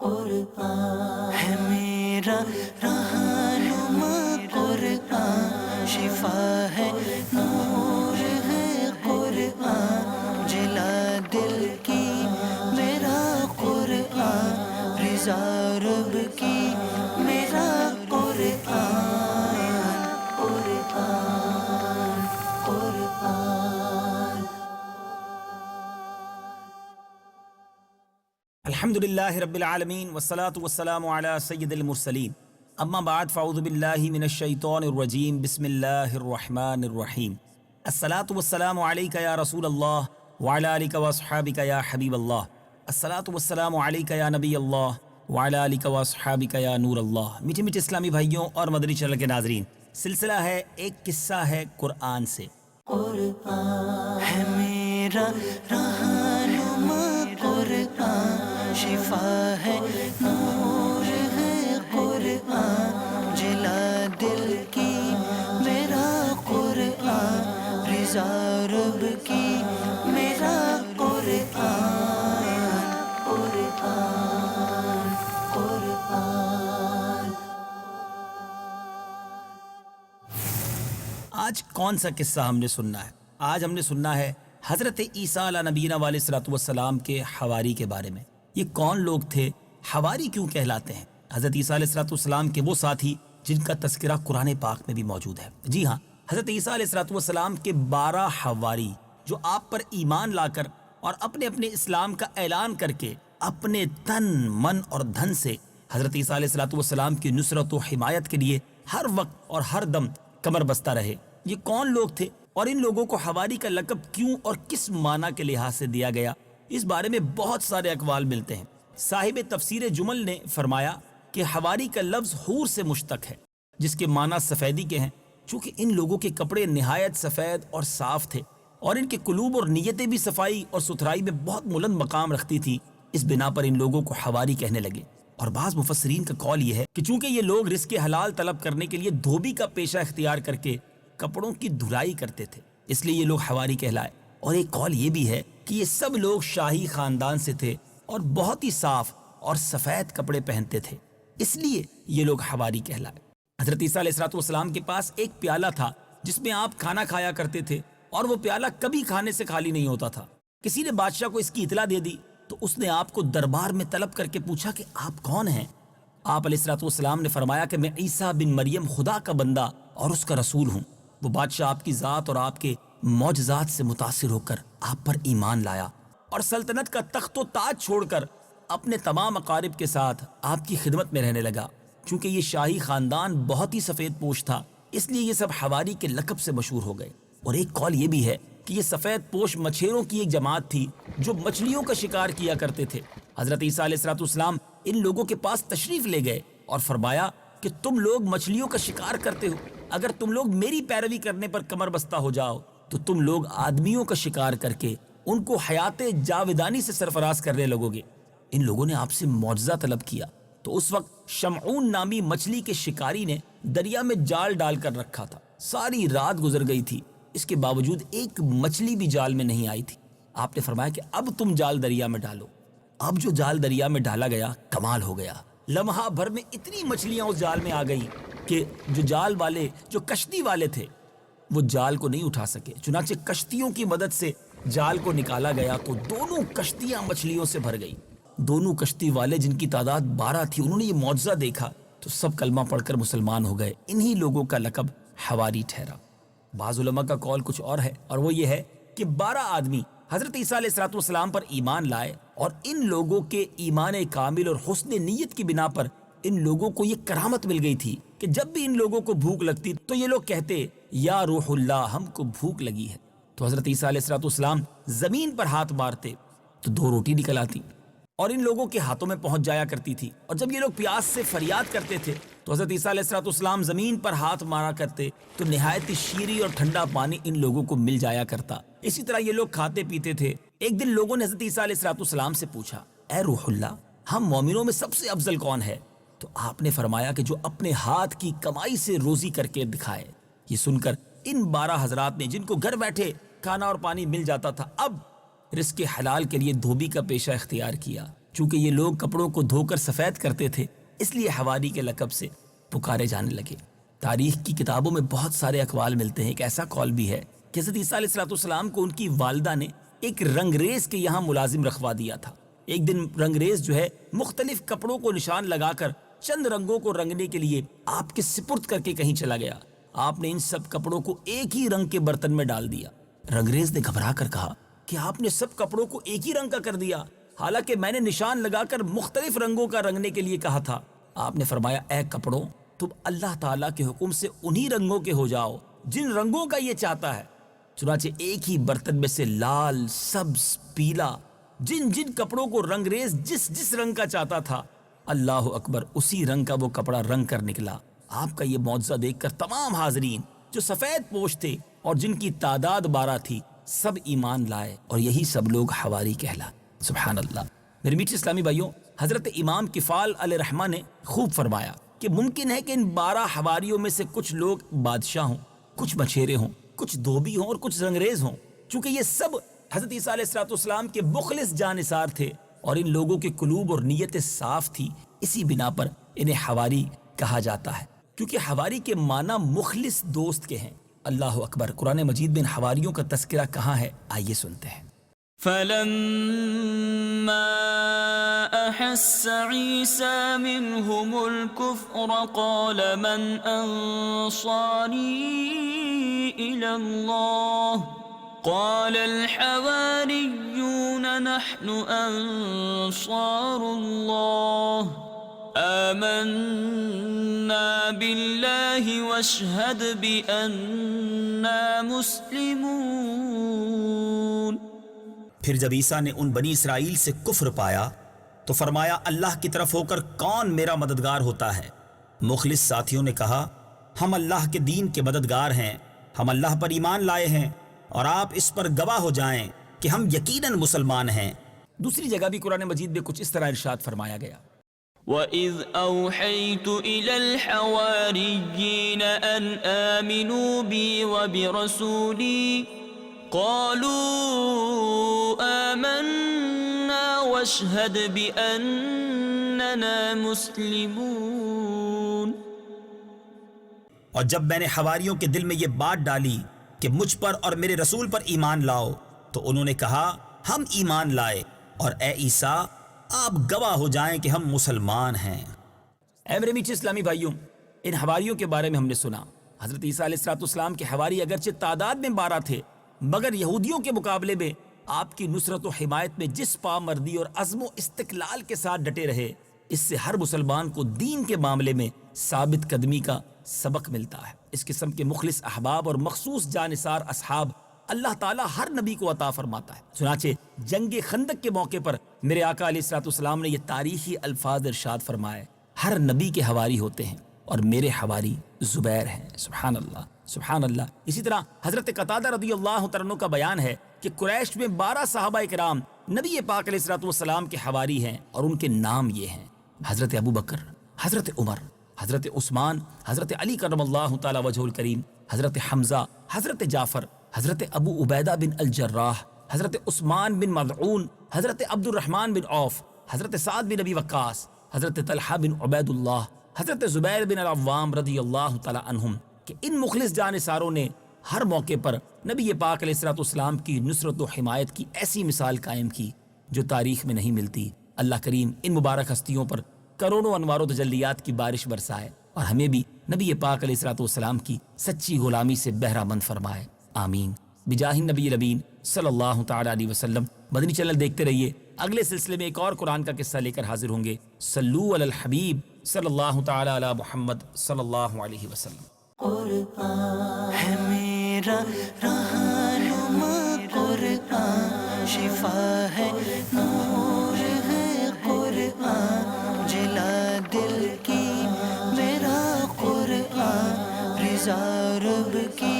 قرآن ہے میرا رہنما، قرآن شفا ہے، نور ہے قرآن، جلا دل کی میرا قرآن، رضا رب کی میرا قرآن، قرآن قرآن۔ الحمدللہ رب العالمین والصلاة والسلام علی سید المرسلین، اما بعد فاعوذ باللہ من الشیطان الرجیم، بسم اللہ الرحمن الرحیم۔ الصلاة والسلام علیک یا رسول اللہ وعلی آلک واصحابک یا حبیب اللہ، الصلاة والسلام علیک یا نبی اللہ وعلی آلک واصحابک یا نور اللہ۔ میٹھے میٹھے اسلامی بھائیوں اور مدنی چینل کے ناظرین، سلسلہ ہے ایک قصہ ہے قرآن سے۔ قرآن ہے میرا رہنما، قرآن شفا ہے، نور ہے قرآن، جلا دل کی میرا قرآن، رضا رب کی میرا قرآن، قرآن قرآن۔ آج کون سا قصہ ہم نے سننا ہے؟ آج ہم نے سننا ہے حضرت عیسیٰ علیہ نبینا علیہ الصلوۃ والسلام کے حواری کے بارے میں۔ یہ کون لوگ تھے؟ حواری کیوں کہلاتے ہیں؟ حضرت عیسیٰ علیہ الصلوۃ والسلام کے وہ ساتھی جن کا تذکرہ قرآن پاک میں بھی موجود ہے۔ جی ہاں، حضرت عیسیٰ علیہ الصلوۃ والسلام کے 12 حواری جو آپ پر ایمان لا کر اور اپنے اسلام کا اعلان کر کے اپنے تن من اور دھن سے حضرت عیسیٰ علیہ الصلوۃ والسلام کی نصرت و حمایت کے لیے ہر وقت اور ہر دم کمر بستہ رہے۔ یہ کون لوگ تھے اور ان لوگوں کو حواری کا لقب کیوں اور کس معنی کے لحاظ سے دیا گیا؟ اس بارے میں بہت سارے اقوال ملتے ہیں۔ صاحب تفسیر جمل نے فرمایا کہ حواری کا لفظ حور سے مشتق ہے، جس کے معنی سفیدی کے ہیں۔ چونکہ ان لوگوں کے کپڑے نہایت سفید اور صاف تھے اور ان کے قلوب اور نیتیں بھی صفائی اور ستھرائی میں بہت بلند مقام رکھتی تھی، اس بنا پر ان لوگوں کو حواری کہنے لگے۔ اور بعض مفسرین کا قول یہ ہے کہ چونکہ یہ لوگ رزق حلال طلب کرنے کے لیے دھوبی کا پیشہ اختیار کر کے کپڑوں کی دھلائی کرتے تھے، اس لیے یہ لوگ حواری کہلائے۔ اور ایک قول یہ بھی ہے کہ یہ سب لوگ شاہی خاندان سے تھے اور بہت ہی صاف اور سفید کپڑے پہنتے تھے، اس لیے یہ لوگ حواری کہلائے۔ حضرت عیسیٰ علیہ السلام کے پاس ایک پیالہ تھا جس میں آپ کھانا کھایا کرتے تھے، اور وہ پیالہ کبھی کھانے سے خالی نہیں ہوتا تھا۔ کسی نے بادشاہ کو اس کی اطلاع دے دی تو اس نے آپ کو دربار میں طلب کر کے پوچھا کہ آپ کون ہیں؟ آپ علیہ السلام نے فرمایا کہ میں عیسیٰ بن مریم خدا کا بندہ اور اس کا رسول ہوں۔ وہ بادشاہ آپ کی ذات اور آپ کے معجزات سے متاثر ہو کر آپ پر ایمان لایا اور سلطنت کا تخت و تاج چھوڑ کر اپنے تمام اقارب کے ساتھ آپ کی خدمت میں رہنے لگا۔ چونکہ یہ شاہی خاندان بہت ہی سفید پوش تھا، اس لیے یہ سب حواری کے لقب سے مشہور ہو گئے۔ اور ایک قول یہ بھی ہے کہ یہ سفید پوش مچھیروں کی ایک جماعت تھی جو مچھلیوں کا شکار کیا کرتے تھے۔ حضرت عیسیٰ علیہ السلام ان لوگوں کے پاس تشریف لے گئے اور فرمایا کہ تم لوگ مچھلیوں کا شکار کرتے ہو، اگر تم لوگ میری پیروی کرنے پر کمر بستہ ہو جاؤ تو تم لوگ آدمیوں کا شکار کر کے ان کو حیات جاودانی سے سرفراز کرنے لگو گے۔ ان لوگوں نے آپ سے معجزہ طلب کیا تو اس وقت شمعون نامی مچھلی کے شکاری نے دریا میں جال ڈال کر رکھا تھا۔ ساری رات گزر گئی تھی، اس کے باوجود ایک مچھلی بھی جال میں نہیں آئی تھی۔ آپ نے فرمایا کہ اب تم جال دریا میں ڈالو۔ اب جو جال دریا میں ڈالا گیا کمال ہو گیا، لمحہ بھر میں اتنی مچھلیاں اس جال میں آ گئی کہ جو کشتی والے تھے وہ جال کو نہیں اٹھا سکے۔ چنانچہ کشتیوں کی مدد سے جال کو نکالا گیا تو دونوں کشتیاں مچھلیوں سے بھر گئی۔ دونوں کشتی والے جن کی تعداد 12 تھی، انہوں نے یہ معجزہ دیکھا تو سب کلمہ پڑھ کر مسلمان ہو گئے۔ انہی لوگوں کا لقب حواری ٹھہرا۔ بعض علماء کا قول کچھ اور ہے، اور وہ یہ ہے کہ 12 آدمی حضرت عیسیٰ علیہ السلام پر ایمان لائے، اور ان لوگوں کے ایمان کامل اور حسن نیت کی بنا پر ان لوگوں کو یہ کرامت مل گئی تھی کہ جب بھی ان لوگوں کو بھوک لگتی تو یہ لوگ کہتے یا روح اللہ ہم کو بھوک لگی ہے، تو حضرت عیسیٰ علیہ السلام زمین پر ہاتھ مارتے تو 2 روٹی نکل آتی اور ان لوگوں کے ہاتھوں میں پہنچ جایا کرتی تھی۔ اور جب یہ لوگ پیاس سے فریاد کرتے تھے تو حضرت عیسیٰ علیہ السلام زمین پر ہاتھ مارا کرتے تو نہایت شیریں اور ٹھنڈا پانی ان لوگوں کو مل جایا کرتا۔ اسی طرح یہ لوگ کھاتے پیتے تھے۔ ایک دن لوگوں نے حضرت عیسیٰ علیہ السلام سے پوچھا، اے روح اللہ، ہم مومنوں میں سب سے افضل کون ہے؟ تو آپ نے فرمایا کہ جو اپنے ہاتھ کی کمائی سے روزی کر کے دکھائے۔ یہ سن کر ان 12 حضرات نے، جن کو گھر بیٹھے کھانا اور پانی مل جاتا تھا، اب رزق حلال کے لیے دھوبی کا پیشہ اختیار کیا۔ چونکہ یہ لوگ کپڑوں کو دھو کر سفید کرتے تھے اس لیے حواری کے لقب سے پکارے جانے لگے۔ تاریخ کی کتابوں میں بہت سارے اقوال ملتے ہیں۔ ایک ایسا قول بھی ہے کہ حضرت عیسیٰ علیہ السلام کو ان کی والدہ نے ایک رنگریز کے یہاں ملازم رکھوا دیا تھا۔ ایک دن رنگریز جو ہے مختلف کپڑوں کو نشان لگا کر چند رنگوں کو رنگنے کے لیے آپ کے سپرد کر کے کہیں چلا گیا۔ آپ نے ان سب کپڑوں کو ایک ہی رنگ کے برتن میں ڈال دیا۔ رنگریز نے گھبرا کر کہا کہ آپ نے سب کپڑوں کو ایک ہی رنگ کا کر دیا، حالانکہ میں نے نشان لگا کر مختلف رنگوں کا رنگنے کے لیے کہا تھا۔ آپ نے فرمایا، اے کپڑوں، تم اللہ تعالیٰ کے حکم سے انہی رنگوں کے ہو جاؤ جن رنگوں کا یہ چاہتا ہے۔ چنانچہ ایک ہی برتن میں سے لال، سبز، پیلا، جن جن کپڑوں کو رنگریز جس جس رنگ کا چاہتا تھا، اللہ اکبر، اسی رنگ کا وہ کپڑا رنگ کر نکلا۔ آپ کا یہ معجزہ دیکھ کر تمام حاضرین جو سفید پوش تھے اور جن کی تعداد 12 تھی، سب ایمان لائے، اور یہی سب لوگ حواری کہلائے۔ سبحان اللہ۔ میرے میٹھے اسلامی بھائیوں، حضرت امام کفال علیہ رحمہ نے خوب فرمایا کہ ممکن ہے کہ ان 12 حواریوں میں سے کچھ لوگ بادشاہ ہوں، کچھ مچھیرے ہوں، کچھ دھوبی ہوں اور کچھ رنگریز ہوں، چونکہ یہ سب حضرت عیسیٰ علیہ السلام کے مخلص جانثار تھے اور ان لوگوں کے قلوب اور نیتیں صاف تھی۔ اسی بنا پر انہیں حواری کہا جاتا ہے، کیونکہ حواری کے معنی مخلص دوست کے ہیں۔ اللہ اکبر۔ قرآن مجید میں ان حواریوں کا تذکرہ کہاں ہے؟ آئیے سنتے ہیں۔ فلما أحس عيسى منهم الكفر قال من أنصاري إلى الله قال الحواريون نحن أنصار الله آمنا بالله واشهد بأننا مسلمون۔ پھر جب عیسیٰ نے ان بنی اسرائیل سے کفر پایا تو فرمایا، اللہ کی طرف ہو کر کون میرا مددگار ہوتا ہے؟ مخلص ساتھیوں نے کہا، ہم اللہ کے دین کے مددگار ہیں، ہم اللہ پر ایمان لائے ہیں، اور آپ اس پر گواہ ہو جائیں کہ ہم یقیناً مسلمان ہیں۔ دوسری جگہ بھی قرآن مجید میں کچھ اس طرح ارشاد فرمایا گیا، وَإِذْ أَوْحَيْتُ إِلَى الْحَوَارِيِّينَ أَنْ آمِنُوا بِي وَبِرَسُولِي قَالُوا آمَنَّا وَاشْهَدْ بِأَنَّنَا مُسْلِمُونَ۔ اور جب میں نے حواریوں کے دل میں یہ بات ڈالی کہ مجھ پر اور میرے رسول پر ایمان لاؤ، تو انہوں نے کہا، ہم ایمان لائے، اور اے عیسیٰ، آپ گواہ ہو جائیں کہ ہم مسلمان ہیں۔ اے میرے میٹھے اسلامی بھائیوں، ان حواریوں کے بارے میں ہم نے سنا۔ حضرت عیسیٰ علیہ السلام کے حواری اگرچہ تعداد میں 12 تھے، مگر یہودیوں کے مقابلے میں آپ کی نصرت و حمایت میں جس پامردی اور عزم و استقلال کے ساتھ ڈٹے رہے، اس سے ہر مسلمان کو دین کے معاملے میں ثابت قدمی کا سبق ملتا ہے۔ اس قسم کے مخلص احباب اور مخصوص جانثار اصحاب اللہ تعالیٰ ہر نبی کو عطا فرماتا ہے۔ چنانچہ جنگ خندق کے موقع پر میرے آقا علیہ السلام نے یہ تاریخی الفاظ ارشاد فرمائے، ہر نبی کے حواری ہوتے ہیں اور میرے حواری زبیر ہیں۔ سبحان اللہ، سبحان اللہ۔ اسی طرح حضرت قتادہ رضی اللہ تعالیٰ عنہ کا بیان ہے کہ قریش میں 12 صحابہ کرام نبی پاک علیہ السلام کے حواری ہیں، اور ان کے نام یہ ہیں: حضرت ابو بکر، حضرت عمر، حضرت عثمان، حضرت علی کرم اللہ تعالیٰ وجہ الکریم، حضرت حمزہ، حضرت جعفر، حضرت ابو عبیدہ بن الجراح، حضرت عثمان بن مظعون، حضرت عبد الرحمن بن عوف، حضرت سعد بن ابی وقاص، حضرت طلحہ بن عبید اللہ، حضرت زبیر بن العوام رضی اللہ تعالیٰ عنہم، کہ ان مخلص جانثاروں نے ہر موقع پر نبی پاک علیہ السلام کی نصرت و حمایت کی ایسی مثال قائم کی جو تاریخ میں نہیں ملتی۔ اللہ کریم ان مبارک ہستیوں پر کروڑوں انوار و تجلیات کی بارش برسائے، اور ہمیں بھی نبی پاک علیہ السلام کی سچی غلامی سے بہرہ مند فرمائے، آمین۔ بجاہ نبی الامین صلی اللہ تعالیٰ علیہ وسلم۔ مدنی چینل دیکھتے رہیے، اگلے سلسلے میں ایک اور قرآن کا قصہ لے کر حاضر ہوں گے۔ صلو علی الحبیب صلی اللہ تعالیٰ علی محمد صلی اللہ علیہ وسلم۔ قرآن ہے میرا رہنما، قرآن شفا ہے، نور ہے قرآن، جلا دل کی میرا قرآن، رضا رب کی